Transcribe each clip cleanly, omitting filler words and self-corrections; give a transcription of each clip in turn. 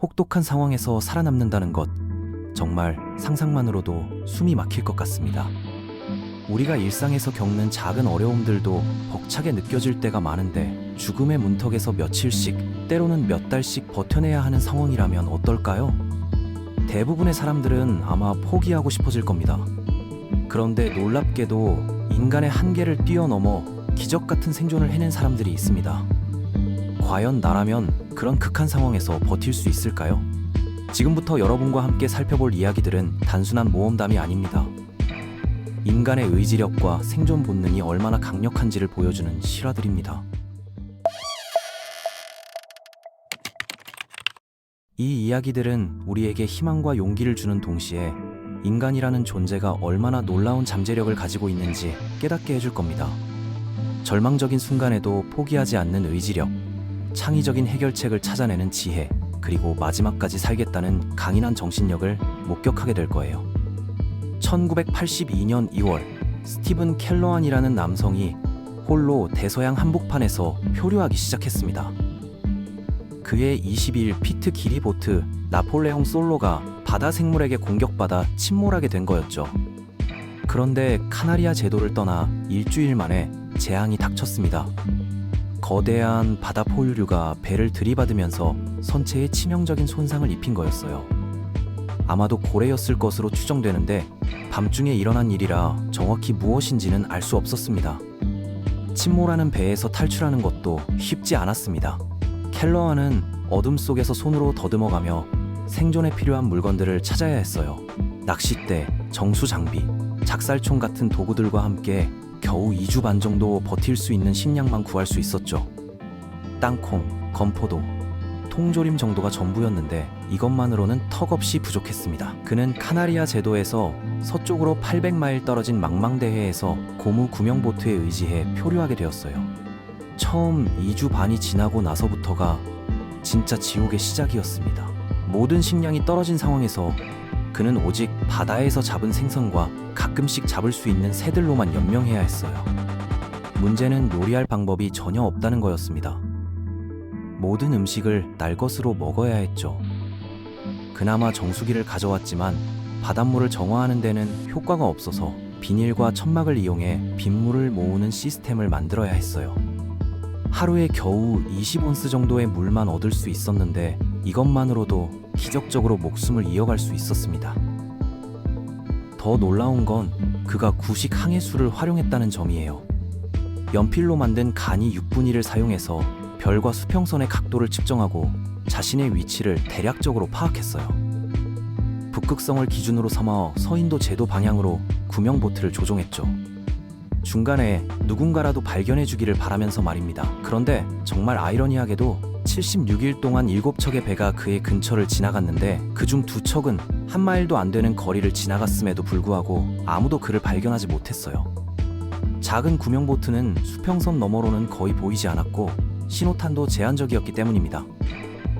혹독한 상황에서 살아남는다는 것, 정말 상상만으로도 숨이 막힐 것 같습니다. 우리가 일상에서 겪는 작은 어려움들도 벅차게 느껴질 때가 많은데 죽음의 문턱에서 며칠씩, 때로는 몇 달씩 버텨내야 하는 상황이라면 어떨까요? 대부분의 사람들은 아마 포기하고 싶어질 겁니다. 그런데 놀랍게도 인간의 한계를 뛰어넘어 기적 같은 생존을 해낸 사람들이 있습니다. 과연 나라면 그런 극한 상황에서 버틸 수 있을까요? 지금부터 여러분과 함께 살펴볼 이야기들은 단순한 모험담이 아닙니다. 인간의 의지력과 생존 본능이 얼마나 강력한지를 보여주는 실화들입니다. 이 이야기들은 우리에게 희망과 용기를 주는 동시에 인간이라는 존재가 얼마나 놀라운 잠재력을 가지고 있는지 깨닫게 해줄 겁니다. 절망적인 순간에도 포기하지 않는 의지력, 창의적인 해결책을 찾아내는 지혜, 그리고 마지막까지 살겠다는 강인한 정신력을 목격하게 될 거예요. 1982년 2월, 스티븐 켈러안이라는 남성이 홀로 대서양 한복판에서 표류하기 시작했습니다. 그의 22피트 길이 보트 나폴레옹 솔로가 바다 생물에게 공격받아 침몰하게 된 거였죠. 그런데 카나리아 제도를 떠나 일주일 만에 재앙이 닥쳤습니다. 거대한 바다 포유류가 배를 들이받으면서 선체에 치명적인 손상을 입힌 거였어요. 아마도 고래였을 것으로 추정되는데 밤중에 일어난 일이라 정확히 무엇인지는 알 수 없었습니다. 침몰하는 배에서 탈출하는 것도 쉽지 않았습니다. 켈러안은 어둠 속에서 손으로 더듬어가며 생존에 필요한 물건들을 찾아야 했어요. 낚싯대, 정수 장비, 작살총 같은 도구들과 함께 겨우 2주 반 정도 버틸 수 있는 식량만 구할 수 있었죠. 땅콩, 건포도, 통조림 정도가 전부였는데 이것만으로는 턱없이 부족했습니다. 그는 카나리아 제도에서 서쪽으로 800마일 떨어진 망망대해에서 고무 구명보트에 의지해 표류하게 되었어요. 처음 2주 반이 지나고 나서부터가 진짜 지옥의 시작이었습니다. 모든 식량이 떨어진 상황에서 그는 오직 바다에서 잡은 생선과 가끔씩 잡을 수 있는 새들로만 연명해야 했어요. 문제는 요리할 방법이 전혀 없다는 거였습니다. 모든 음식을 날 것으로 먹어야 했죠. 그나마 정수기를 가져왔지만 바닷물을 정화하는 데는 효과가 없어서 비닐과 천막을 이용해 빗물을 모으는 시스템을 만들어야 했어요. 하루에 겨우 20온스 정도의 물만 얻을 수 있었는데 이것만으로도 기적적으로 목숨을 이어갈 수 있었습니다. 더 놀라운 건 그가 구식 항해술을 활용했다는 점이에요. 연필로 만든 간이 6분위를 사용해서 별과 수평선의 각도를 측정하고 자신의 위치를 대략적으로 파악했어요. 북극성을 기준으로 삼아 서인도 제도 방향으로 구명보트를 조종했죠. 중간에 누군가라도 발견해 주기를 바라면서 말입니다. 그런데 정말 아이러니하게도 76일 동안 7척의 배가 그의 근처를 지나갔는데 그중 2척은 한 마일도 안 되는 거리를 지나갔음에도 불구하고 아무도 그를 발견하지 못했어요. 작은 구명보트는 수평선 너머로는 거의 보이지 않았고 신호탄도 제한적이었기 때문입니다.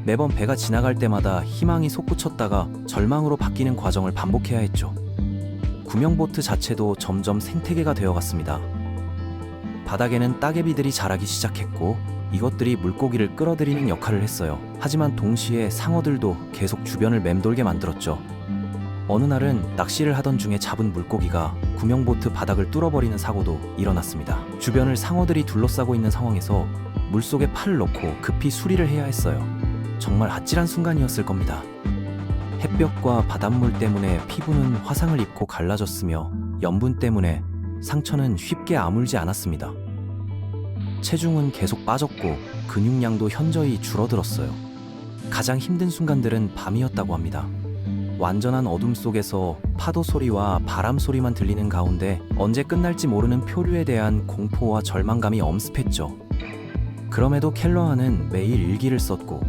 매번 배가 지나갈 때마다 희망이 솟구쳤다가 절망으로 바뀌는 과정을 반복해야 했죠. 구명보트 자체도 점점 생태계가 되어갔습니다. 바닥에는 따개비들이 자라기 시작했고 이것들이 물고기를 끌어들이는 역할을 했어요. 하지만 동시에 상어들도 계속 주변을 맴돌게 만들었죠. 어느 날은 낚시를 하던 중에 잡은 물고기가 구명보트 바닥을 뚫어버리는 사고도 일어났습니다. 주변을 상어들이 둘러싸고 있는 상황에서 물속에 팔을 넣고 급히 수리를 해야 했어요. 정말 아찔한 순간이었을 겁니다. 햇볕과 바닷물 때문에 피부는 화상을 입고 갈라졌으며 염분 때문에 상처는 쉽게 아물지 않았습니다. 체중은 계속 빠졌고 근육량도 현저히 줄어들었어요. 가장 힘든 순간들은 밤이었다고 합니다. 완전한 어둠 속에서 파도 소리와 바람 소리만 들리는 가운데 언제 끝날지 모르는 표류에 대한 공포와 절망감이 엄습했죠. 그럼에도 켈러안은 매일 일기를 썼고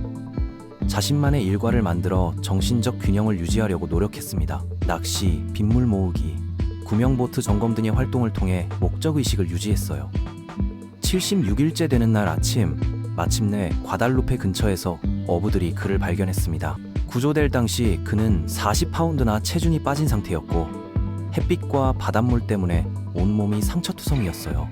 자신만의 일과를 만들어 정신적 균형을 유지하려고 노력했습니다. 낚시, 빗물 모으기, 구명보트 점검 등의 활동을 통해 목적의식을 유지했어요. 76일째 되는 날 아침, 마침내 과달루페 근처에서 어부들이 그를 발견했습니다. 구조될 당시 그는 40파운드나 체중이 빠진 상태였고 햇빛과 바닷물 때문에 온몸이 상처투성이었어요.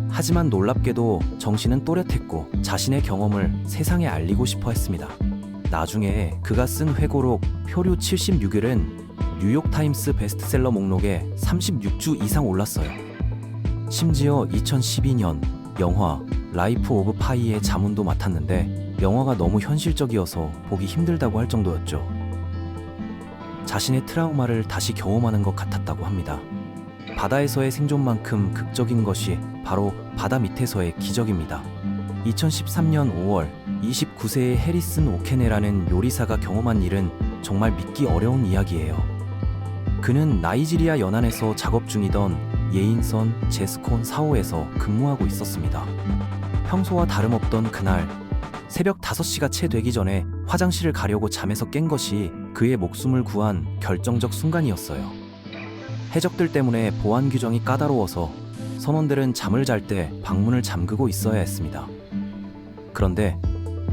하지만 놀랍게도 정신은 또렷했고 자신의 경험을 세상에 알리고 싶어 했습니다. 나중에 그가 쓴 회고록 표류 76일은 뉴욕타임스 베스트셀러 목록에 36주 이상 올랐어요. 심지어 2012년 영화 라이프 오브 파이의 자문도 맡았는데 영화가 너무 현실적이어서 보기 힘들다고 할 정도였죠. 자신의 트라우마를 다시 경험하는 것 같았다고 합니다. 바다에서의 생존만큼 극적인 것이 바로 바다 밑에서의 기적입니다. 2013년 5월 29세의 해리슨 오케네라는 요리사가 경험한 일은 정말 믿기 어려운 이야기예요. 그는 나이지리아 연안에서 작업 중이던 예인선 제스콘 사호에서 근무하고 있었습니다. 평소와 다름없던 그날 새벽 5시가 채 되기 전에 화장실을 가려고 잠에서 깬 것이 그의 목숨을 구한 결정적 순간이었어요. 해적들 때문에 보안 규정이 까다로워서 선원들은 잠을 잘 때 방문을 잠그고 있어야 했습니다. 그런데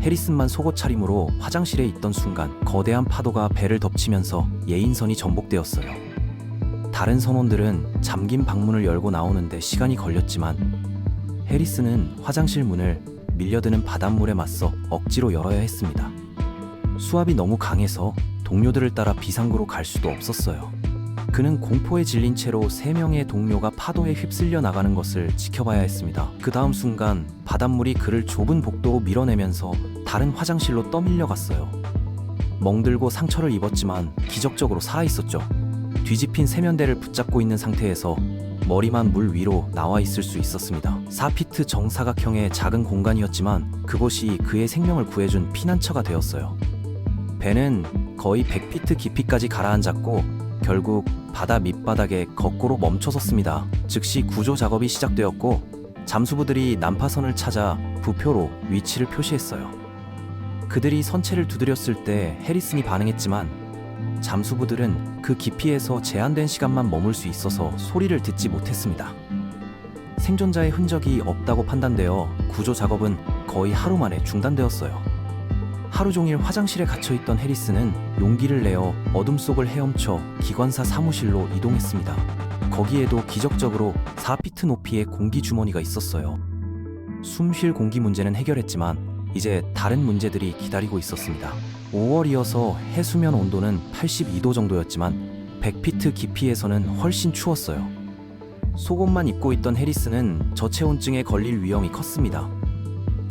해리슨만 속옷 차림으로 화장실에 있던 순간 거대한 파도가 배를 덮치면서 예인선이 전복되었어요. 다른 선원들은 잠긴 방문을 열고 나오는데 시간이 걸렸지만 해리슨은 화장실 문을 밀려드는 바닷물에 맞서 억지로 열어야 했습니다. 수압이 너무 강해서 동료들을 따라 비상구로 갈 수도 없었어요. 그는 공포에 질린 채로 3명의 동료가 파도에 휩쓸려 나가는 것을 지켜봐야 했습니다. 그 다음 순간 바닷물이 그를 좁은 복도로 밀어내면서 다른 화장실로 떠밀려갔어요. 멍들고 상처를 입었지만 기적적으로 살아있었죠. 뒤집힌 세면대를 붙잡고 있는 상태에서 머리만 물 위로 나와 있을 수 있었습니다. 4피트 정사각형의 작은 공간이었지만 그곳이 그의 생명을 구해준 피난처가 되었어요. 배는 거의 100피트 깊이까지 가라앉았고 결국 바다 밑바닥에 거꾸로 멈춰섰습니다. 즉시 구조 작업이 시작되었고 잠수부들이 난파선을 찾아 부표로 위치를 표시했어요. 그들이 선체를 두드렸을 때 해리슨이 반응했지만 잠수부들은 그 깊이에서 제한된 시간만 머물 수 있어서 소리를 듣지 못했습니다. 생존자의 흔적이 없다고 판단되어 구조 작업은 거의 하루 만에 중단되었어요. 하루 종일 화장실에 갇혀있던 해리슨은 용기를 내어 어둠 속을 헤엄쳐 기관사 사무실로 이동했습니다. 거기에도 기적적으로 4피트 높이의 공기 주머니가 있었어요. 숨 쉴 공기 문제는 해결했지만 이제 다른 문제들이 기다리고 있었습니다. 5월이어서 해수면 온도는 82도 정도였지만 100피트 깊이에서는 훨씬 추웠어요. 속옷만 입고 있던 해리슨은 저체온증에 걸릴 위험이 컸습니다.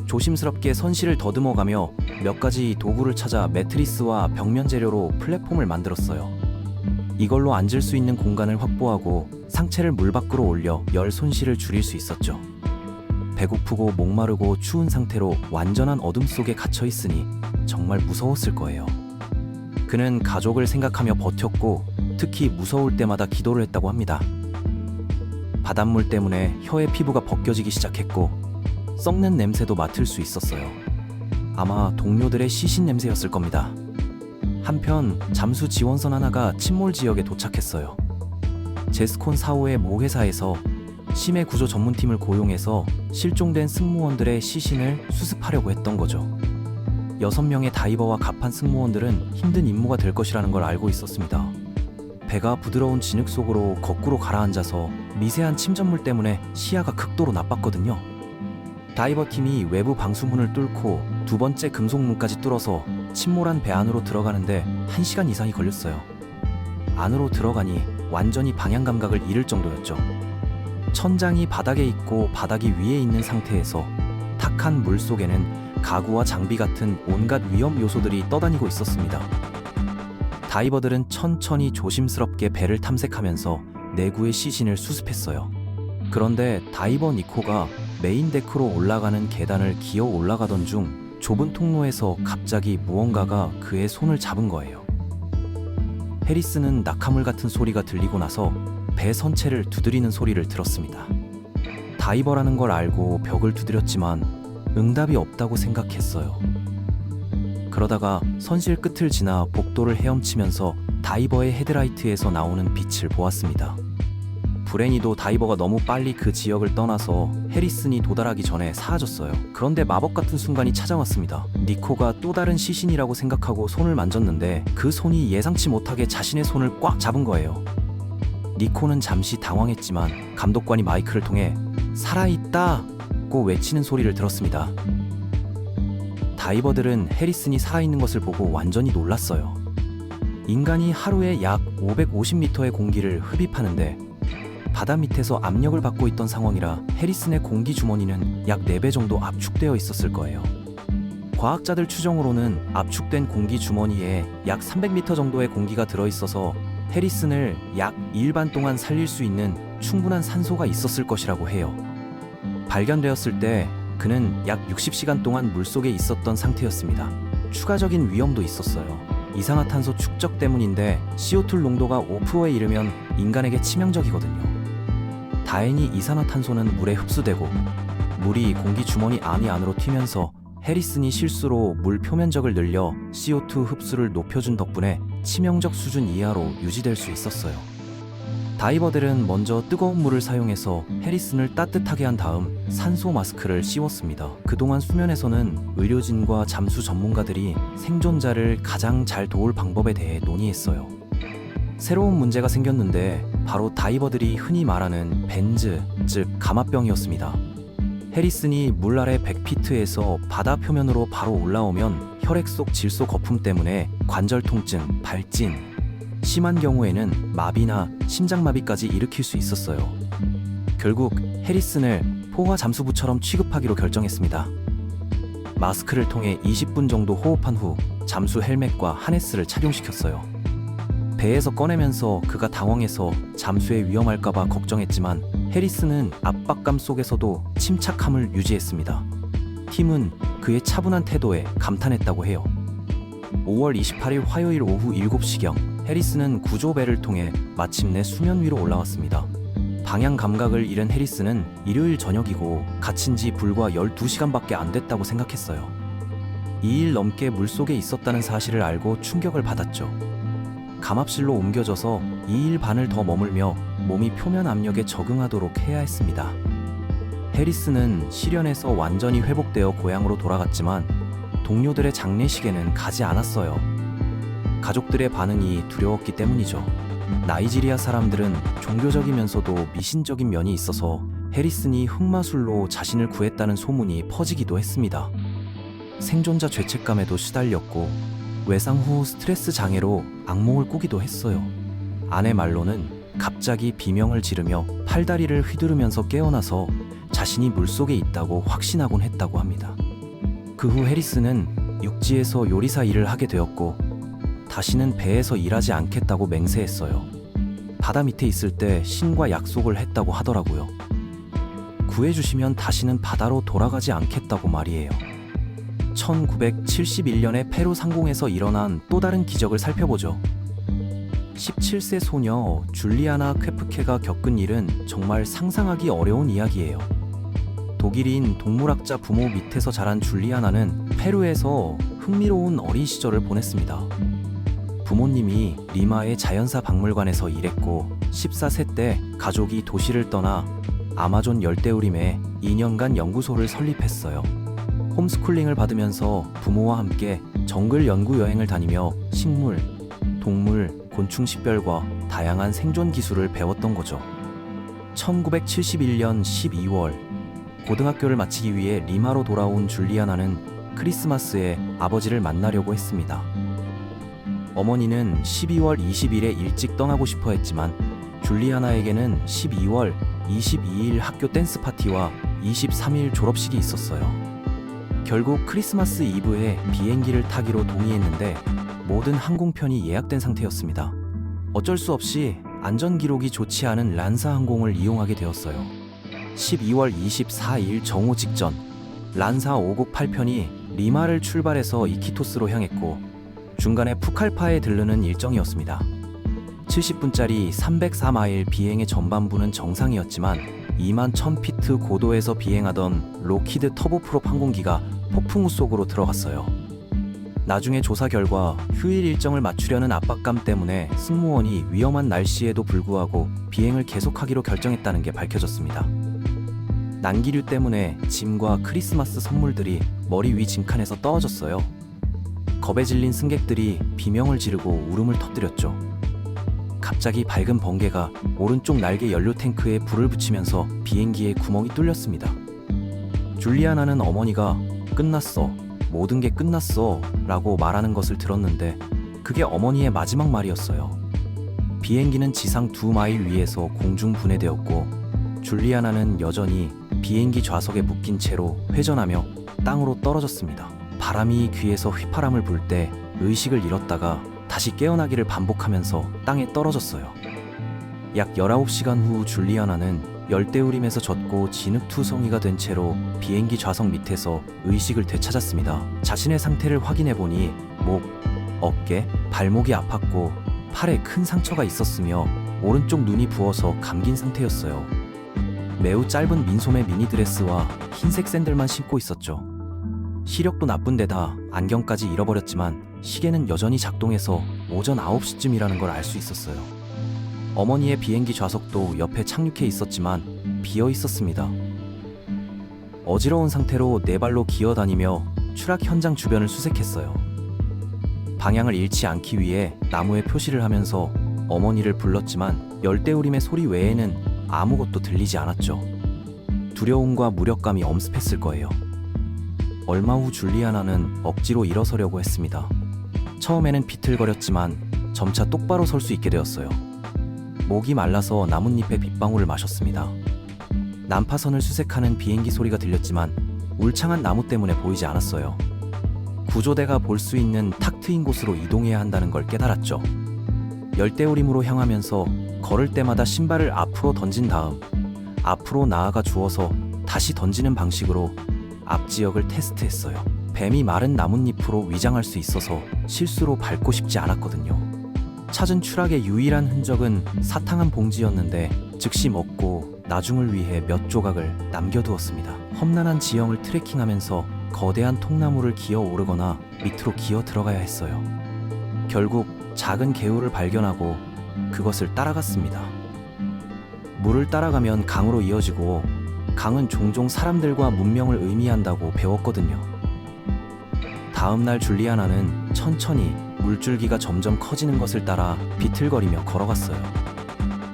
조심스럽게 선실을 더듬어가며 몇 가지 도구를 찾아 매트리스와 벽면 재료로 플랫폼을 만들었어요. 이걸로 앉을 수 있는 공간을 확보하고 상체를 물 밖으로 올려 열 손실을 줄일 수 있었죠. 배고프고 목마르고 추운 상태로 완전한 어둠 속에 갇혀 있으니 정말 무서웠을 거예요. 그는 가족을 생각하며 버텼고 특히 무서울 때마다 기도를 했다고 합니다. 바닷물 때문에 혀의 피부가 벗겨지기 시작했고 썩는 냄새도 맡을 수 있었어요. 아마 동료들의 시신 냄새였을 겁니다. 한편 잠수 지원선 하나가 침몰 지역에 도착했어요. 제스콘 4호의 모 회사에서 심해 구조 전문팀을 고용해서 실종된 승무원들의 시신을 수습하려고 했던 거죠. 6명의 다이버와 갑판 승무원들은 힘든 임무가 될 것이라는 걸 알고 있었습니다. 배가 부드러운 진흙 속으로 거꾸로 가라앉아서 미세한 침전물 때문에 시야가 극도로 나빴거든요. 다이버 팀이 외부 방수문을 뚫고 두 번째 금속문까지 뚫어서 침몰한 배 안으로 들어가는데 1시간 이상이 걸렸어요. 안으로 들어가니 완전히 방향 감각을 잃을 정도였죠. 천장이 바닥에 있고 바닥이 위에 있는 상태에서 탁한 물 속에는 가구와 장비 같은 온갖 위험 요소들이 떠다니고 있었습니다. 다이버들은 천천히 조심스럽게 배를 탐색하면서 내구의 시신을 수습했어요. 그런데 다이버 니코가 메인 데크로 올라가는 계단을 기어 올라가던 중 좁은 통로에서 갑자기 무언가가 그의 손을 잡은 거예요. 해리슨은 낙하물 같은 소리가 들리고 나서 배 선체를 두드리는 소리를 들었습니다. 다이버라는 걸 알고 벽을 두드렸지만 응답이 없다고 생각했어요. 그러다가 선실 끝을 지나 복도를 헤엄치면서 다이버의 헤드라이트에서 나오는 빛을 보았습니다. 불행히도 다이버가 너무 빨리 그 지역을 떠나서 해리슨이 도달하기 전에 사라졌어요. 그런데 마법 같은 순간이 찾아왔습니다. 니코가 또 다른 시신이라고 생각하고 손을 만졌는데 그 손이 예상치 못하게 자신의 손을 꽉 잡은 거예요. 니코는 잠시 당황했지만 감독관이 마이크를 통해 살아있다고 외치는 소리를 들었습니다. 다이버들은 해리슨이 살아있는 것을 보고 완전히 놀랐어요. 인간이 하루에 약 550m의 공기를 흡입하는데 바다 밑에서 압력을 받고 있던 상황이라 해리슨의 공기 주머니는 약 4배 정도 압축되어 있었을 거예요. 과학자들 추정으로는 압축된 공기 주머니에 약 300m 정도의 공기가 들어있어서 해리슨을 약 2일 반 동안 살릴 수 있는 충분한 산소가 있었을 것이라고 해요. 발견되었을 때 그는 약 60시간 동안 물속에 있었던 상태였습니다. 추가적인 위험도 있었어요. 이산화탄소 축적 때문인데 CO2 농도가 5%에 이르면 인간에게 치명적이거든요. 다행히 이산화탄소는 물에 흡수되고 물이 공기 주머니 안으로 튀면서 해리슨이 실수로 물 표면적을 늘려 CO2 흡수를 높여준 덕분에 치명적 수준 이하로 유지될 수 있었어요. 다이버들은 먼저 뜨거운 물을 사용해서 해리슨을 따뜻하게 한 다음 산소 마스크를 씌웠습니다. 그동안 수면에서는 의료진과 잠수 전문가들이 생존자를 가장 잘 도울 방법에 대해 논의했어요. 새로운 문제가 생겼는데 바로 다이버들이 흔히 말하는 벤즈, 즉 감압병이었습니다. 해리슨이 물 아래 100피트에서 바다 표면으로 바로 올라오면 혈액 속 질소 거품 때문에 관절 통증, 발진, 심한 경우에는 마비나 심장마비까지 일으킬 수 있었어요. 결국 해리슨을 포화 잠수부처럼 취급하기로 결정했습니다. 마스크를 통해 20분 정도 호흡한 후 잠수 헬멧과 하네스를 착용시켰어요. 배에서 꺼내면서 그가 당황해서 잠수에 위험할까봐 걱정했지만 해리슨은 압박감 속에서도 침착함을 유지했습니다. 팀은 그의 차분한 태도에 감탄했다고 해요. 5월 28일 화요일 오후 7시경 해리슨은 구조배를 통해 마침내 수면 위로 올라왔습니다. 방향 감각을 잃은 해리슨은 일요일 저녁이고 갇힌 지 불과 12시간밖에 안 됐다고 생각했어요. 2일 넘게 물속에 있었다는 사실을 알고 충격을 받았죠. 감압실로 옮겨져서 2일 반을 더 머물며 몸이 표면 압력에 적응하도록 해야 했습니다. 해리슨은 실연에서 완전히 회복되어 고향으로 돌아갔지만 동료들의 장례식에는 가지 않았어요. 가족들의 반응이 두려웠기 때문이죠. 나이지리아 사람들은 종교적이면서도 미신적인 면이 있어서 해리슨이 흑마술로 자신을 구했다는 소문이 퍼지기도 했습니다. 생존자 죄책감에도 시달렸고 외상 후 스트레스 장애로 악몽을 꾸기도 했어요. 아내 말로는 갑자기 비명을 지르며 팔다리를 휘두르면서 깨어나서 자신이 물속에 있다고 확신하곤 했다고 합니다. 그 후 해리슨은 육지에서 요리사 일을 하게 되었고 다시는 배에서 일하지 않겠다고 맹세했어요. 바다 밑에 있을 때 신과 약속을 했다고 하더라고요. 구해주시면 다시는 바다로 돌아가지 않겠다고 말이에요. 1971년에 페루 상공에서 일어난 또 다른 기적을 살펴보죠. 17세 소녀 줄리아나 퀘프케가 겪은 일은 정말 상상하기 어려운 이야기예요. 독일인 동물학자 부모 밑에서 자란 줄리아나는 페루에서 흥미로운 어린 시절을 보냈습니다. 부모님이 리마의 자연사 박물관에서 일했고 14세 때 가족이 도시를 떠나 아마존 열대우림에 2년간 연구소를 설립했어요. 홈스쿨링을 받으면서 부모와 함께 정글 연구 여행을 다니며 식물, 동물, 곤충 식별과 다양한 생존 기술을 배웠던 거죠. 1971년 12월 고등학교를 마치기 위해 리마로 돌아온 줄리아나는 크리스마스에 아버지를 만나려고 했습니다. 어머니는 12월 20일에 일찍 떠나고 싶어 했지만 줄리아나에게는 12월 22일 학교 댄스 파티와 23일 졸업식이 있었어요. 결국 크리스마스 이브에 비행기를 타기로 동의했는데 모든 항공편이 예약된 상태였습니다. 어쩔 수 없이 안전 기록이 좋지 않은 란사 항공을 이용하게 되었어요. 12월 24일 정오 직전 란사 598편이 리마를 출발해서 이키토스로 향했고 중간에 푸칼파에 들르는 일정이었습니다. 70분짜리 304마일 비행의 전반부는 정상이었지만 2만 1000피트 고도에서 비행하던 로키드 터보프롭 항공기가 폭풍우 속으로 들어갔어요. 나중에 조사 결과 휴일 일정을 맞추려는 압박감 때문에 승무원이 위험한 날씨에도 불구하고 비행을 계속하기로 결정했다는 게 밝혀졌습니다. 난기류 때문에 짐과 크리스마스 선물들이 머리 위 짐칸에서 떨어졌어요. 겁에 질린 승객들이 비명을 지르고 울음을 터뜨렸죠. 갑자기 밝은 번개가 오른쪽 날개 연료 탱크에 불을 붙이면서 비행기에 구멍이 뚫렸습니다. 줄리아나는 어머니가 "끝났어. 모든 게 끝났어 라고 말하는 것을 들었는데 그게 어머니의 마지막 말이었어요. 비행기는 지상 2마일 위에서 공중 분해되었고 줄리아나는 여전히 비행기 좌석에 묶인 채로 회전하며 땅으로 떨어졌습니다. 바람이 귀에서 휘파람을 불 때 의식을 잃었다가 다시 깨어나기를 반복하면서 땅에 떨어졌어요. 약 19시간 후 줄리아나는 열대우림에서 젖고 진흙투성이가 된 채로 비행기 좌석 밑에서 의식을 되찾았습니다. 자신의 상태를 확인해보니 목, 어깨, 발목이 아팠고 팔에 큰 상처가 있었으며 오른쪽 눈이 부어서 감긴 상태였어요. 매우 짧은 민소매 미니드레스와 흰색 샌들만 신고 있었죠. 시력도 나쁜 데다 안경까지 잃어버렸지만 시계는 여전히 작동해서 오전 9시쯤이라는 걸 알 수 있었어요. 어머니의 비행기 좌석도 옆에 착륙해 있었지만 비어 있었습니다. 어지러운 상태로 네 발로 기어다니며 추락 현장 주변을 수색했어요. 방향을 잃지 않기 위해 나무에 표시를 하면서 어머니를 불렀지만 열대우림의 소리 외에는 아무것도 들리지 않았죠. 두려움과 무력감이 엄습했을 거예요. 얼마 후 줄리아나는 억지로 일어서려고 했습니다. 처음에는 비틀거렸지만 점차 똑바로 설 수 있게 되었어요. 목이 말라서 나뭇잎에 빗방울을 마셨습니다. 난파선을 수색하는 비행기 소리가 들렸지만 울창한 나무 때문에 보이지 않았어요. 구조대가 볼 수 있는 탁 트인 곳으로 이동해야 한다는 걸 깨달았죠. 열대우림으로 향하면서 걸을 때마다 신발을 앞으로 던진 다음 앞으로 나아가 주워서 다시 던지는 방식으로 앞지역을 테스트했어요. 뱀이 마른 나뭇잎으로 위장할 수 있어서 실수로 밟고 싶지 않았거든요. 찾은 추락의 유일한 흔적은 사탕 한 봉지였는데 즉시 먹고 나중을 위해 몇 조각을 남겨두었습니다. 험난한 지형을 트레킹하면서 거대한 통나무를 기어 오르거나 밑으로 기어 들어가야 했어요. 결국 작은 개울을 발견하고 그것을 따라갔습니다. 물을 따라가면 강으로 이어지고 강은 종종 사람들과 문명을 의미한다고 배웠거든요. 다음 날 줄리아나는 천천히 물줄기가 점점 커지는 것을 따라 비틀거리며 걸어갔어요.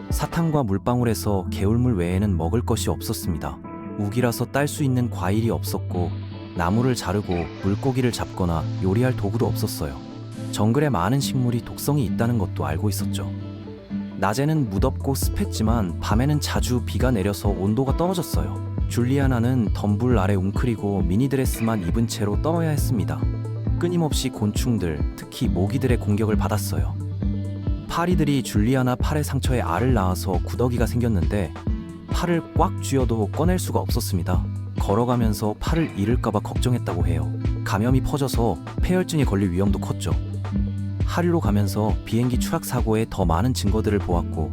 사탕과 물방울에서 개울물 외에는 먹을 것이 없었습니다. 우기라서 딸 수 있는 과일이 없었고 나무를 자르고 물고기를 잡거나 요리할 도구도 없었어요. 정글에 많은 식물이 독성이 있다는 것도 알고 있었죠. 낮에는 무덥고 습했지만 밤에는 자주 비가 내려서 온도가 떨어졌어요. 줄리아나는 덤불 아래 웅크리고 미니드레스만 입은 채로 떨어야 했습니다. 끊임없이 곤충들, 특히 모기들의 공격을 받았어요. 파리들이 줄리아나 팔의 상처에 알을 낳아서 구더기가 생겼는데 팔을 꽉 쥐어도 꺼낼 수가 없었습니다. 걸어가면서 팔을 잃을까봐 걱정했다고 해요. 감염이 퍼져서 폐혈증에 걸릴 위험도 컸죠. 하류로 가면서 비행기 추락 사고에 더 많은 증거들을 보았고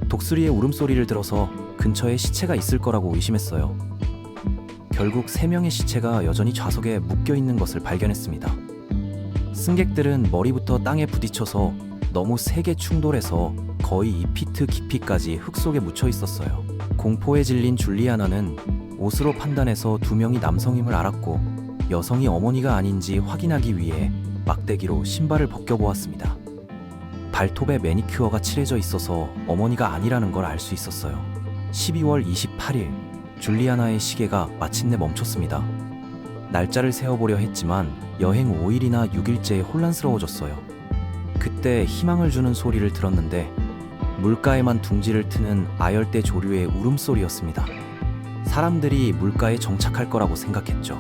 독수리의 울음소리를 들어서 근처에 시체가 있을 거라고 의심했어요. 결국 3명의 시체가 여전히 좌석에 묶여있는 것을 발견했습니다. 승객들은 머리부터 땅에 부딪혀서 너무 세게 충돌해서 거의 2피트 깊이까지 흙 속에 묻혀 있었어요. 공포에 질린 줄리아나는 옷으로 판단해서 2명이 남성임을 알았고 여성이 어머니가 아닌지 확인하기 위해 막대기로 신발을 벗겨보았습니다. 발톱에 매니큐어가 칠해져 있어서 어머니가 아니라는 걸 알 수 있었어요. 12월 28일 줄리아나의 시계가 마침내 멈췄습니다. 날짜를 세어보려 했지만 여행 5일이나 6일째에 혼란스러워졌어요. 그때 희망을 주는 소리를 들었는데 물가에만 둥지를 트는 아열대 조류의 울음소리였습니다. 사람들이 물가에 정착할 거라고 생각했죠.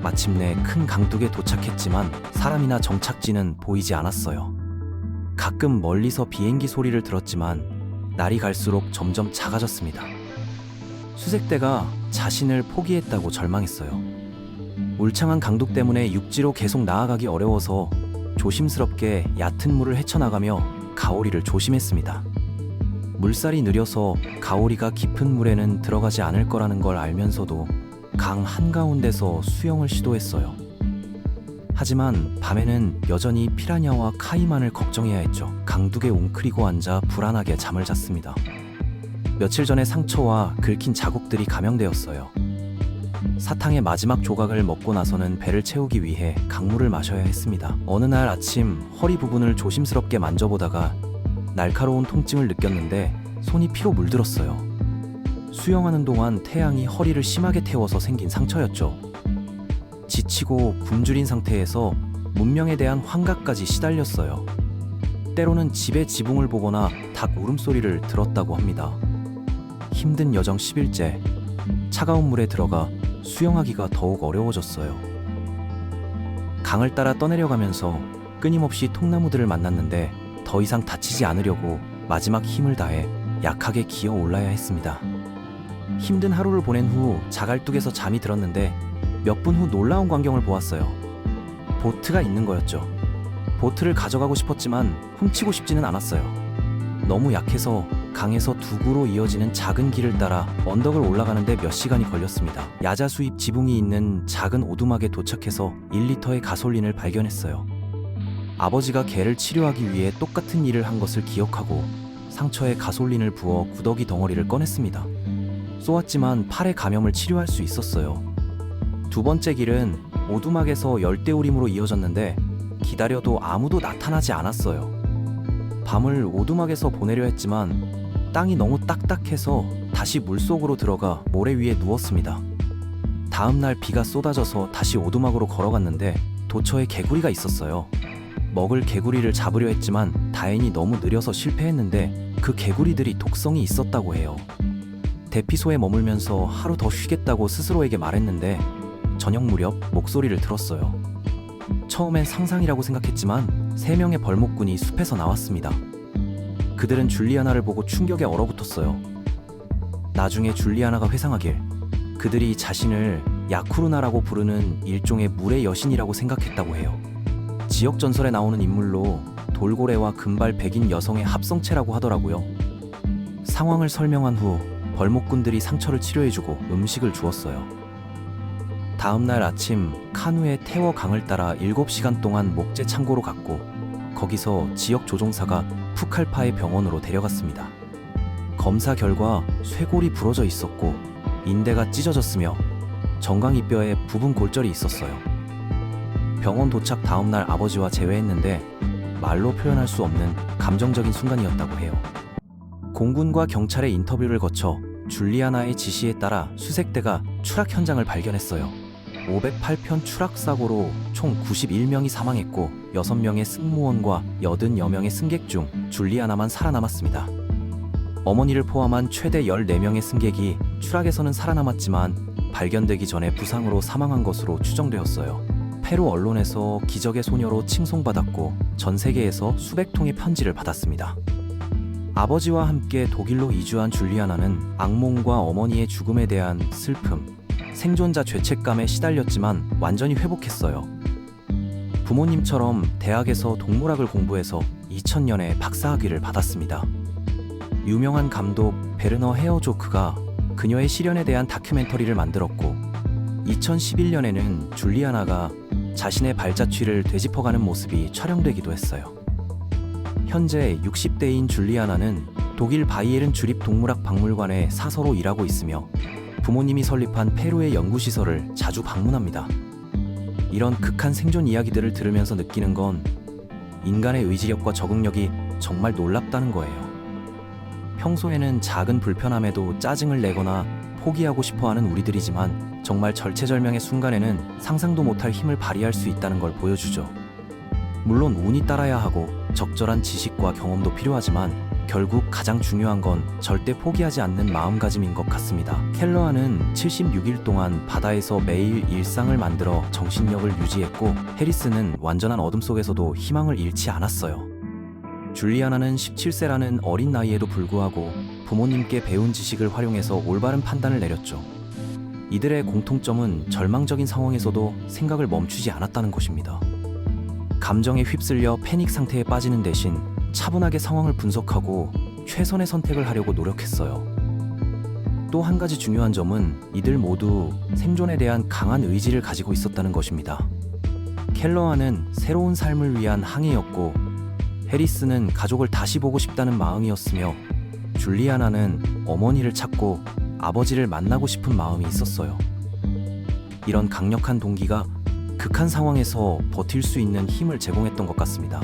마침내 큰 강둑에 도착했지만 사람이나 정착지는 보이지 않았어요. 가끔 멀리서 비행기 소리를 들었지만 날이 갈수록 점점 작아졌습니다. 수색대가 자신을 포기했다고 절망했어요. 울창한 강둑 때문에 육지로 계속 나아가기 어려워서 조심스럽게 얕은 물을 헤쳐나가며 가오리를 조심했습니다. 물살이 느려서 가오리가 깊은 물에는 들어가지 않을 거라는 걸 알면서도 강 한가운데서 수영을 시도했어요. 하지만 밤에는 여전히 피라냐와 카이만을 걱정해야 했죠. 강둑에 웅크리고 앉아 불안하게 잠을 잤습니다. 며칠 전에 상처와 긁힌 자국들이 감염되었어요. 사탕의 마지막 조각을 먹고 나서는 배를 채우기 위해 강물을 마셔야 했습니다. 어느 날 아침 허리 부분을 조심스럽게 만져보다가 날카로운 통증을 느꼈는데 손이 피로 물들었어요. 수영하는 동안 태양이 허리를 심하게 태워서 생긴 상처였죠. 지치고 굶주린 상태에서 문명에 대한 환각까지 시달렸어요. 때로는 집의 지붕을 보거나 닭 울음소리를 들었다고 합니다. 힘든 여정 10일째, 차가운 물에 들어가 수영하기가 더욱 어려워졌어요. 강을 따라 떠내려가면서 끊임없이 통나무들을 만났는데 더 이상 다치지 않으려고 마지막 힘을 다해 약하게 기어 올라야 했습니다. 힘든 하루를 보낸 후 자갈뚝에서 잠이 들었는데 몇 분 후 놀라운 광경을 보았어요. 보트가 있는 거였죠. 보트를 가져가고 싶었지만 훔치고 싶지는 않았어요. 너무 약해서 강에서 두구로 이어지는 작은 길을 따라 언덕을 올라가는데 몇 시간이 걸렸습니다. 야자 수입 지붕이 있는 작은 오두막에 도착해서 1리터의 가솔린을 발견했어요. 아버지가 개를 치료하기 위해 똑같은 일을 한 것을 기억하고 상처에 가솔린을 부어 구더기 덩어리를 꺼냈습니다. 쏘았지만 팔의 감염을 치료할 수 있었어요. 두 번째 길은 오두막에서 열대우림으로 이어졌는데 기다려도 아무도 나타나지 않았어요. 밤을 오두막에서 보내려 했지만 땅이 너무 딱딱해서 다시 물속으로 들어가 모래 위에 누웠습니다. 다음 날 비가 쏟아져서 다시 오두막으로 걸어갔는데 도처에 개구리가 있었어요. 먹을 개구리를 잡으려 했지만 다행히 너무 느려서 실패했는데 그 개구리들이 독성이 있었다고 해요. 대피소에 머물면서 하루 더 쉬겠다고 스스로에게 말했는데 저녁 무렵 목소리를 들었어요. 처음엔 상상이라고 생각했지만 3명의 벌목꾼이 숲에서 나왔습니다. 그들은 줄리아나를 보고 충격에 얼어붙었어요. 나중에 줄리아나가 회상하길 그들이 자신을 야쿠르나라고 부르는 일종의 물의 여신이라고 생각했다고 해요. 지역 전설에 나오는 인물로 돌고래와 금발 백인 여성의 합성체라고 하더라고요. 상황을 설명한 후 벌목꾼들이 상처를 치료해주고 음식을 주었어요. 다음날 아침 카누에 태워 강을 따라 7시간 동안 목재 창고로 갔고 거기서 지역 조종사가 푸칼파의 병원으로 데려갔습니다. 검사 결과 쇄골이 부러져 있었고 인대가 찢어졌으며 정강이뼈에 부분 골절이 있었어요. 병원 도착 다음날 아버지와 재회했는데 말로 표현할 수 없는 감정적인 순간이었다고 해요. 공군과 경찰의 인터뷰를 거쳐 줄리아나의 지시에 따라 수색대가 추락 현장을 발견했어요. 508편 추락 사고로 총 91명이 사망했고 6명의 승무원과 80여 명의 승객 중 줄리아나만 살아남았습니다. 어머니를 포함한 최대 14명의 승객이 추락에서는 살아남았지만 발견되기 전에 부상으로 사망한 것으로 추정되었어요. 페루 언론에서 기적의 소녀로 칭송받았고 전 세계에서 수백 통의 편지를 받았습니다. 아버지와 함께 독일로 이주한 줄리아나는 악몽과 어머니의 죽음에 대한 슬픔, 생존자 죄책감에 시달렸지만 완전히 회복했어요. 부모님처럼 대학에서 동물학을 공부해서 2000년에 박사학위를 받았습니다. 유명한 감독 베르너 헤어조크가 그녀의 시련에 대한 다큐멘터리를 만들었고 2011년에는 줄리아나가 자신의 발자취를 되짚어가는 모습이 촬영되기도 했어요. 현재 60대인 줄리아나는 독일 바이에른 주립동물학 박물관에 사서로 일하고 있으며 부모님이 설립한 페루의 연구시설을 자주 방문합니다. 이런 극한 생존 이야기들을 들으면서 느끼는 건 인간의 의지력과 적응력이 정말 놀랍다는 거예요. 평소에는 작은 불편함에도 짜증을 내거나 포기하고 싶어하는 우리들이지만 정말 절체절명의 순간에는 상상도 못할 힘을 발휘할 수 있다는 걸 보여주죠. 물론 운이 따라야 하고 적절한 지식과 경험도 필요하지만 결국 가장 중요한 건 절대 포기하지 않는 마음가짐인 것 같습니다. 켈러안은 76일 동안 바다에서 매일 일상을 만들어 정신력을 유지했고 해리스는 완전한 어둠 속에서도 희망을 잃지 않았어요. 줄리아나는 17세라는 어린 나이에도 불구하고 부모님께 배운 지식을 활용해서 올바른 판단을 내렸죠. 이들의 공통점은 절망적인 상황에서도 생각을 멈추지 않았다는 것입니다. 감정에 휩쓸려 패닉 상태에 빠지는 대신 차분하게 상황을 분석하고 최선의 선택을 하려고 노력했어요. 또 한 가지 중요한 점은 이들 모두 생존에 대한 강한 의지를 가지고 있었다는 것입니다. 켈러안은 새로운 삶을 위한 항해였고 해리스는 가족을 다시 보고 싶다는 마음이었으며 줄리아나는 어머니를 찾고 아버지를 만나고 싶은 마음이 있었어요. 이런 강력한 동기가 극한 상황에서 버틸 수 있는 힘을 제공했던 것 같습니다.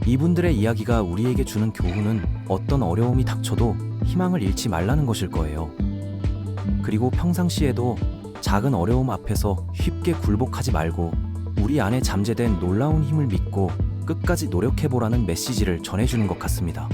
이분들의 이야기가 우리에게 주는 교훈은 어떤 어려움이 닥쳐도 희망을 잃지 말라는 것일 거예요. 그리고 평상시에도 작은 어려움 앞에서 쉽게 굴복하지 말고 우리 안에 잠재된 놀라운 힘을 믿고 끝까지 노력해보라는 메시지를 전해주는 것 같습니다.